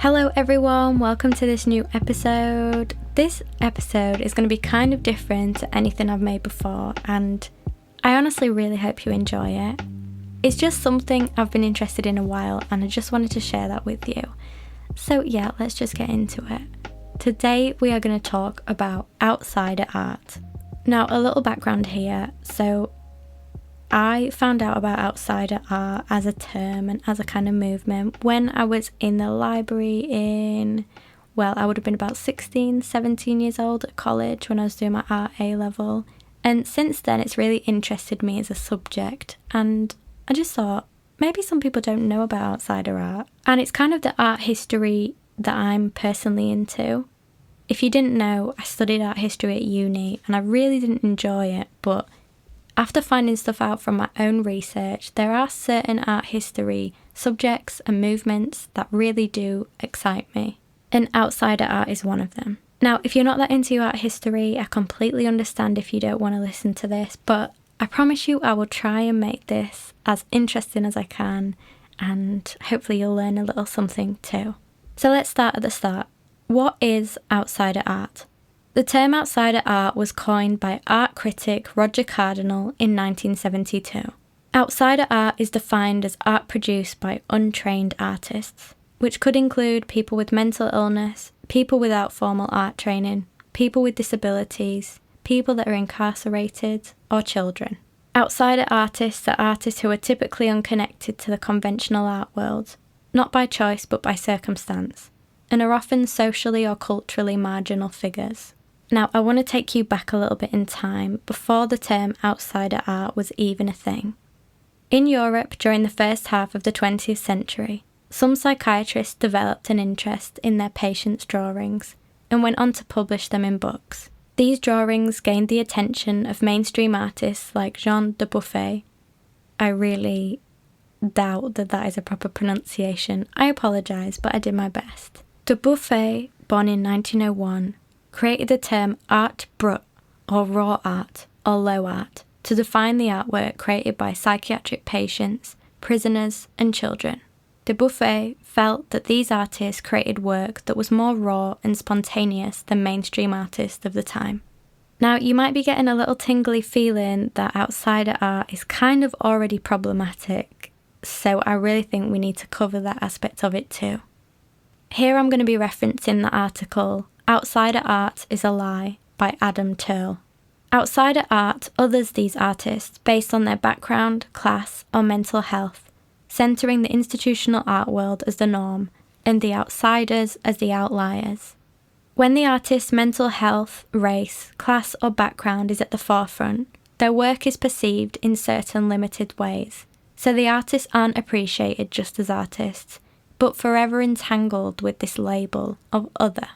Hello everyone, welcome to this new episode. This episode is going to be kind of different to anything I've made before, and I honestly really hope you enjoy it. It's just something I've been interested in a while, and I just wanted to share that with you. So yeah, let's just get into it. Today we are going to talk about outsider art. Now, a little background here. So I found out about outsider art as a term and as a kind of movement when I was in the library I would have been about 16, 17 years old at college when I was doing my art A-level. And since then it's really interested me as a subject, and I just thought maybe some people don't know about outsider art. And it's kind of the art history that I'm personally into. If you didn't know, I studied art history at uni and I really didn't enjoy it, but after finding stuff out from my own research, there are certain art history subjects and movements that really do excite me, and outsider art is one of them. Now, if you're not that into art history, I completely understand if you don't want to listen to this, but I promise you I will try and make this as interesting as I can, and hopefully you'll learn a little something too. So let's start at the start. What is outsider art? The term outsider art was coined by art critic Roger Cardinal in 1972. Outsider art is defined as art produced by untrained artists, which could include people with mental illness, people without formal art training, people with disabilities, people that are incarcerated, or children. Outsider artists are artists who are typically unconnected to the conventional art world, not by choice but by circumstance, and are often socially or culturally marginal figures. Now, I want to take you back a little bit in time before the term outsider art was even a thing. In Europe, during the first half of the 20th century, some psychiatrists developed an interest in their patients' drawings and went on to publish them in books. These drawings gained the attention of mainstream artists like Jean de Buffet. I really doubt that is a proper pronunciation. I apologise, but I did my best. De Buffet, born in 1901, created the term art brut, or raw art, or low art, to define the artwork created by psychiatric patients, prisoners, and children. De Buffet felt that these artists created work that was more raw and spontaneous than mainstream artists of the time. Now, you might be getting a little tingly feeling that outsider art is kind of already problematic, so I really think we need to cover that aspect of it too. Here I'm going to be referencing the article Outsider Art is a Lie by Adam Turl. Outsider art others these artists based on their background, class, or mental health, centering the institutional art world as the norm and the outsiders as the outliers. When the artist's mental health, race, class, or background is at the forefront, their work is perceived in certain limited ways, so the artists aren't appreciated just as artists, but forever entangled with this label of other.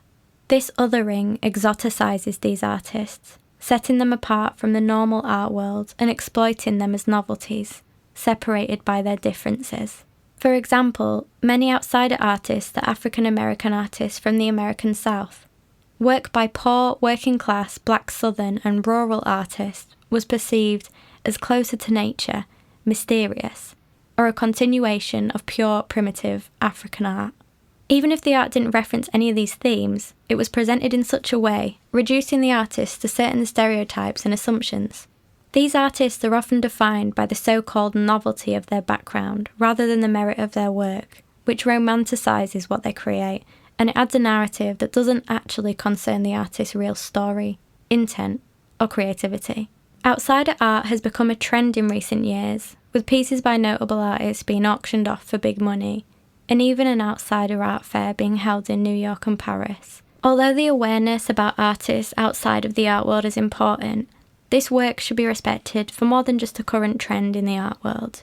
This othering exoticizes these artists, setting them apart from the normal art world and exploiting them as novelties, separated by their differences. For example, many outsider artists are African American artists from the American South. Work by poor, working class, black southern and rural artists was perceived as closer to nature, mysterious, or a continuation of pure, primitive African art. Even if the art didn't reference any of these themes, it was presented in such a way, reducing the artist to certain stereotypes and assumptions. These artists are often defined by the so-called novelty of their background, rather than the merit of their work, which romanticizes what they create, and it adds a narrative that doesn't actually concern the artist's real story, intent, or creativity. Outsider art has become a trend in recent years, with pieces by notable artists being auctioned off for big money, and even an outsider art fair being held in New York and Paris. Although the awareness about artists outside of the art world is important, this work should be respected for more than just a current trend in the art world.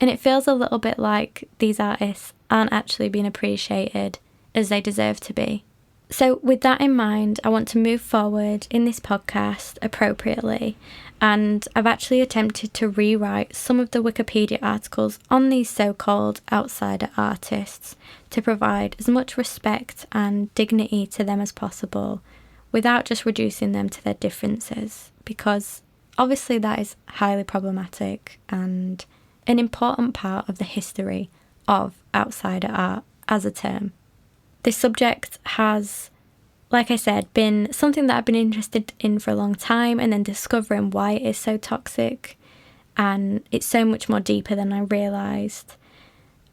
And it feels a little bit like these artists aren't actually being appreciated as they deserve to be. So with that in mind, I want to move forward in this podcast appropriately, and I've actually attempted to rewrite some of the Wikipedia articles on these so-called outsider artists to provide as much respect and dignity to them as possible without just reducing them to their differences, because obviously that is highly problematic and an important part of the history of outsider art as a term. This subject has, like I said, been something that I've been interested in for a long time, and then discovering why it is so toxic, and it's so much more deeper than I realised.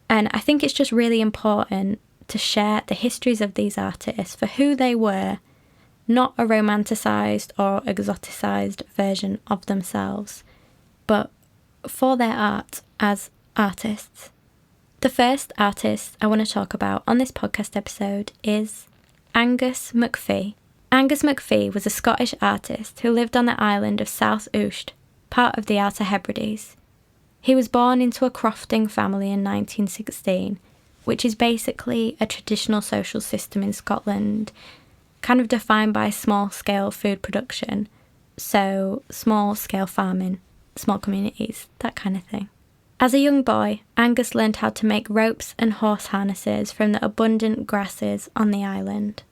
And I think it's just really important to share the histories of these artists for who they were, not a romanticised or exoticised version of themselves, but for their art as artists. The first artist I want to talk about on this podcast episode is Angus Mcphee. Angus Mcphee was a Scottish artist who lived on the island of South Uist, part of the Outer Hebrides. He was born into a crofting family in 1916, which is basically a traditional social system in Scotland, kind of defined by small-scale food production, so small-scale farming, small communities, that kind of thing. As a young boy, Angus learned how to make ropes and horse harnesses from the abundant grasses on the island.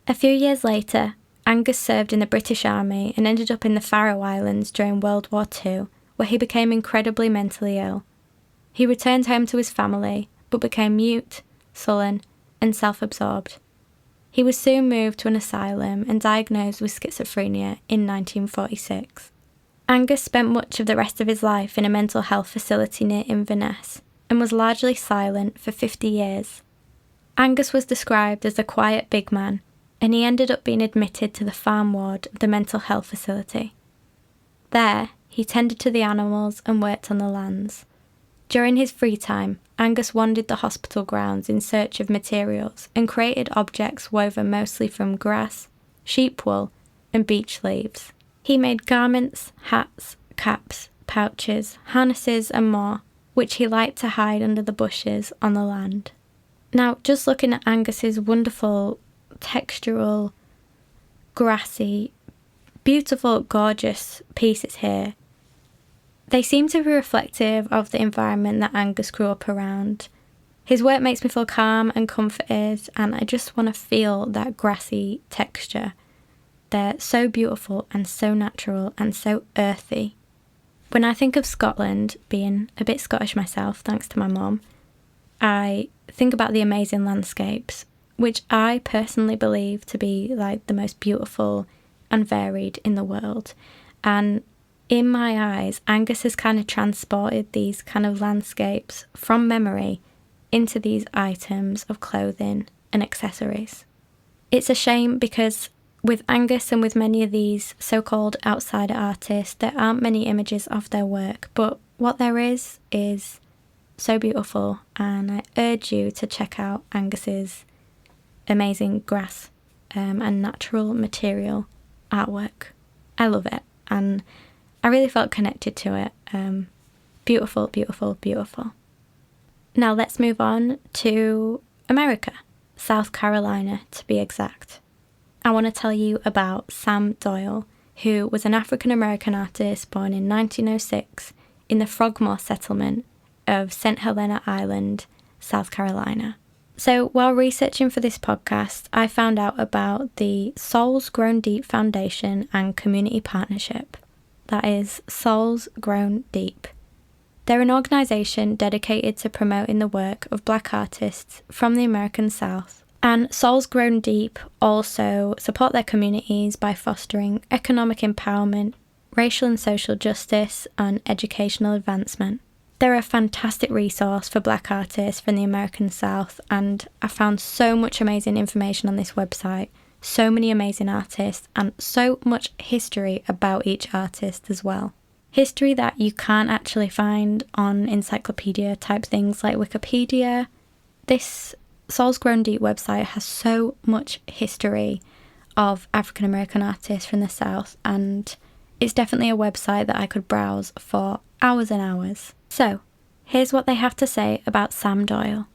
A few years later, Angus served in the British Army and ended up in the Faroe Islands during World War II, where he became incredibly mentally ill. He returned home to his family, but became mute, sullen, and self-absorbed. He was soon moved to an asylum and diagnosed with schizophrenia in 1946. Angus spent much of the rest of his life in a mental health facility near Inverness and was largely silent for 50 years. Angus was described as a quiet big man, and he ended up being admitted to the farm ward of the mental health facility. There, he tended to the animals and worked on the lands. During his free time, Angus wandered the hospital grounds in search of materials and created objects woven mostly from grass, sheep wool, and beech leaves. He made garments, hats, caps, pouches, harnesses and more, which he liked to hide under the bushes on the land. Now, just looking at Angus's wonderful, textural, grassy, beautiful, gorgeous pieces here, they seem to be reflective of the environment that Angus grew up around. His work makes me feel calm and comforted, and I just want to feel that grassy texture. They're so beautiful and so natural and so earthy. When I think of Scotland, being a bit Scottish myself, thanks to my mum, I think about the amazing landscapes, which I personally believe to be like the most beautiful and varied in the world. And in my eyes, Angus has kind of transported these kind of landscapes from memory into these items of clothing and accessories. It's a shame because with Angus and with many of these so-called outsider artists, there aren't many images of their work, but what there is so beautiful, and I urge you to check out Angus's amazing grass and natural material artwork. I love it, and I really felt connected to it. Beautiful, beautiful, beautiful. Now let's move on to America, South Carolina to be exact. I want to tell you about Sam Doyle, who was an African-American artist born in 1906 in the Frogmore settlement of St. Helena Island, South Carolina. So while researching for this podcast, I found out about the Souls Grown Deep Foundation and Community Partnership. That is Souls Grown Deep. They're an organisation dedicated to promoting the work of Black artists from the American South. And Souls Grown Deep also support their communities by fostering economic empowerment, racial and social justice, and educational advancement. They're a fantastic resource for Black artists from the American South, and I found so much amazing information on this website, so many amazing artists, and so much history about each artist as well. History that you can't actually find on encyclopedia type things like Wikipedia. This Souls Grown Deep website has so much history of African American artists from the South, and it's definitely a website that I could browse for hours and hours. So, here's what they have to say about Sam Doyle.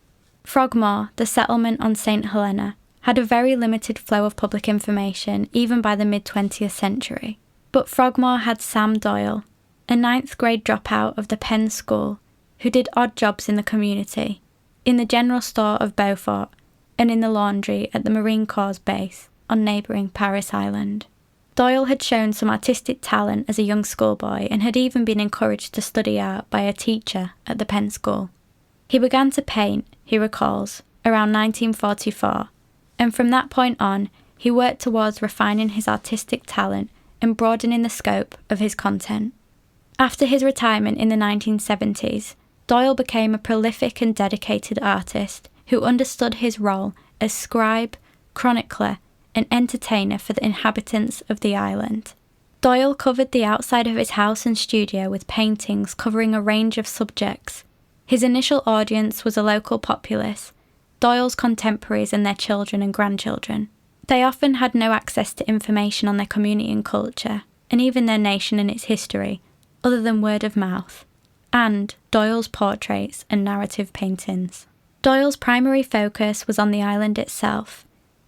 Frogmore, the settlement on St. Helena, had a very limited flow of public information even by the mid-20th century. But Frogmore had Sam Doyle, a 9th grade dropout of the Penn School, who did odd jobs in the community, in the general store of Beaufort, and in the laundry at the Marine Corps base on neighbouring Paris Island. Doyle had shown some artistic talent as a young schoolboy and had even been encouraged to study art by a teacher at the Penn School. He began to paint, he recalls, around 1944, and from that point on, he worked towards refining his artistic talent and broadening the scope of his content. After his retirement in the 1970s, Doyle became a prolific and dedicated artist who understood his role as scribe, chronicler, and entertainer for the inhabitants of the island. Doyle covered the outside of his house and studio with paintings covering a range of subjects. His initial audience was a local populace, Doyle's contemporaries and their children and grandchildren. They often had no access to information on their community and culture, and even their nation and its history, other than word of mouth, and Doyle's portraits and narrative paintings. Doyle's primary focus was on the island itself.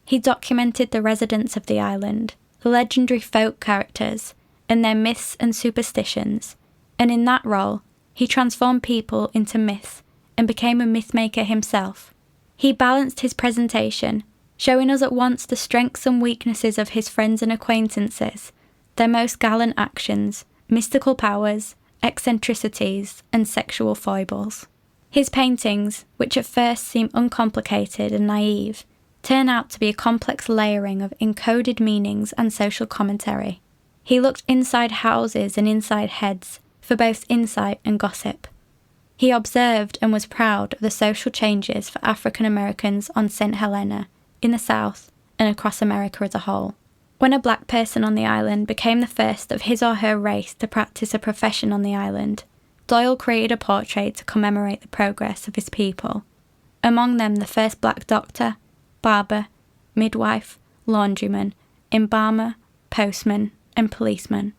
He documented the residents of the island, the legendary folk characters, and their myths and superstitions, and in that role, he transformed people into myths and became a mythmaker himself. He balanced his presentation, showing us at once the strengths and weaknesses of his friends and acquaintances, their most gallant actions, mystical powers, eccentricities, and sexual foibles. His paintings, which at first seem uncomplicated and naive, turn out to be a complex layering of encoded meanings and social commentary. He looked inside houses and inside heads for both insight and gossip. He observed and was proud of the social changes for African Americans on St. Helena, in the South, and across America as a whole. When a black person on the island became the first of his or her race to practice a profession on the island, Doyle created a portrait to commemorate the progress of his people. Among them, the first black doctor, barber, midwife, laundryman, embalmer, postman, and policeman.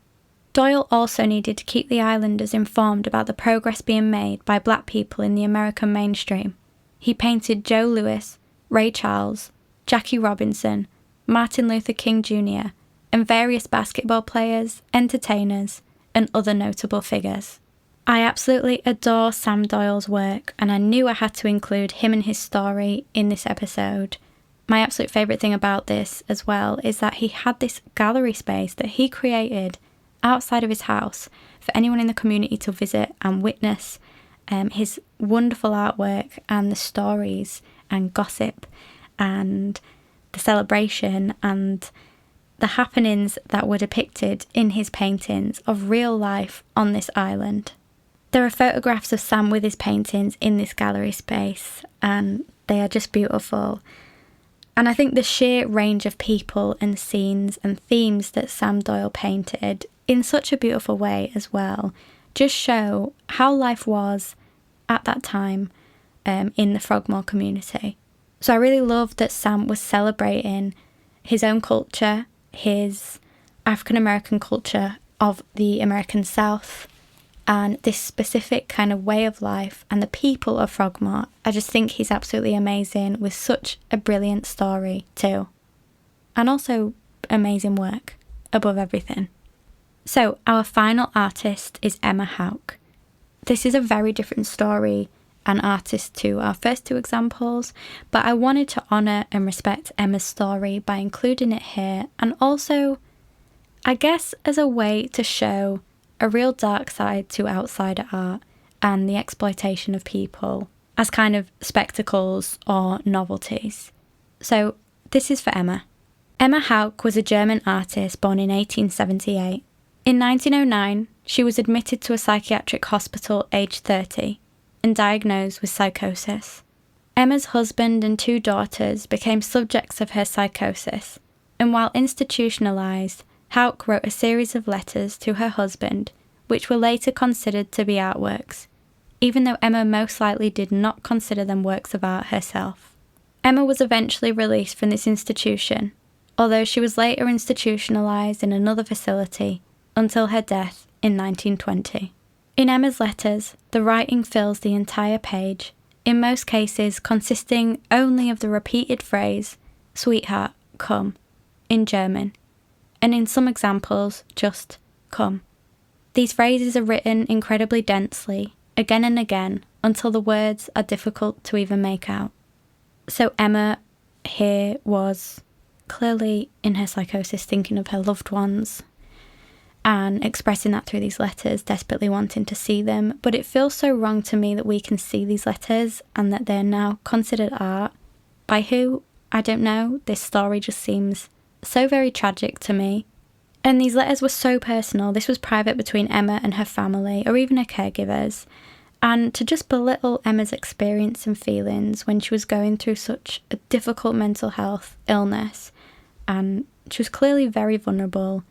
Doyle also needed to keep the islanders informed about the progress being made by black people in the American mainstream. He painted Joe Louis, Ray Charles, Jackie Robinson, Martin Luther King Jr., and various basketball players, entertainers, and other notable figures. I absolutely adore Sam Doyle's work, and I knew I had to include him and his story in this episode. My absolute favourite thing about this as well is that he had this gallery space that he created outside of his house for anyone in the community to visit and witness his wonderful artwork and the stories and gossip and the celebration and the happenings that were depicted in his paintings of real life on this island. There are photographs of Sam with his paintings in this gallery space, and they are just beautiful. And I think the sheer range of people and scenes and themes that Sam Doyle painted in such a beautiful way as well just show how life was at that time in the Frogmore community. So I really love that Sam was celebrating his own culture, his African American culture of the American South, and this specific kind of way of life and the people of Frogmore. I just think he's absolutely amazing with such a brilliant story too. And also amazing work above everything. So our final artist is Emma Houck. This is a very different story and artist to our first two examples, but I wanted to honour and respect Emma's story by including it here, and also, I guess, as a way to show a real dark side to outsider art and the exploitation of people as kind of spectacles or novelties. So this is for Emma. Emma Houck was a German artist born in 1878. In 1909, she was admitted to a psychiatric hospital aged 30 and diagnosed with psychosis. Emma's husband and two daughters became subjects of her psychosis, and while institutionalised, Houck wrote a series of letters to her husband, which were later considered to be artworks, even though Emma most likely did not consider them works of art herself. Emma was eventually released from this institution, although she was later institutionalised in another facility until her death in 1920. In Emma's letters, the writing fills the entire page, in most cases consisting only of the repeated phrase, "Sweetheart, come," in German, and in some examples, just "come." These phrases are written incredibly densely, again and again, until the words are difficult to even make out. So Emma here was clearly in her psychosis thinking of her loved ones and expressing that through these letters, desperately wanting to see them. But it feels so wrong to me that we can see these letters and that they're now considered art. By who? I don't know, this story just seems so very tragic to me. And these letters were so personal. This was private between Emma and her family, or even her caregivers. And to just belittle Emma's experience and feelings when she was going through such a difficult mental health illness, and she was clearly very vulnerable,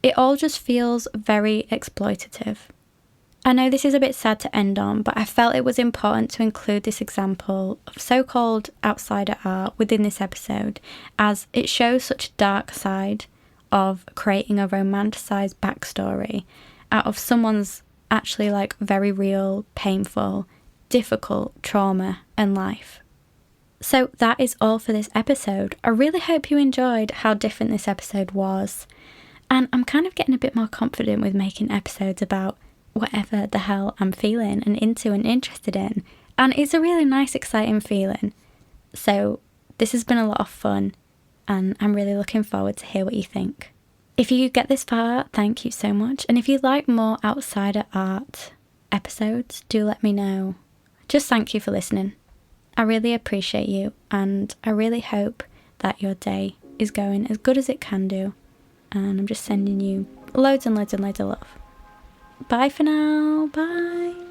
it all just feels very exploitative. I know this is a bit sad to end on, but I felt it was important to include this example of so-called outsider art within this episode, as it shows such a dark side of creating a romanticised backstory out of someone's actually like very real, painful, difficult trauma and life. So that is all for this episode. I really hope you enjoyed how different this episode was. And I'm kind of getting a bit more confident with making episodes about whatever the hell I'm feeling and into and interested in. And it's a really nice, exciting feeling. So this has been a lot of fun, and I'm really looking forward to hear what you think. If you get this far, thank you so much. And if you'd like more outsider art episodes, do let me know. Just thank you for listening. I really appreciate you, and I really hope that your day is going as good as it can do. And I'm just sending you loads and loads and loads of love. Bye for now. Bye.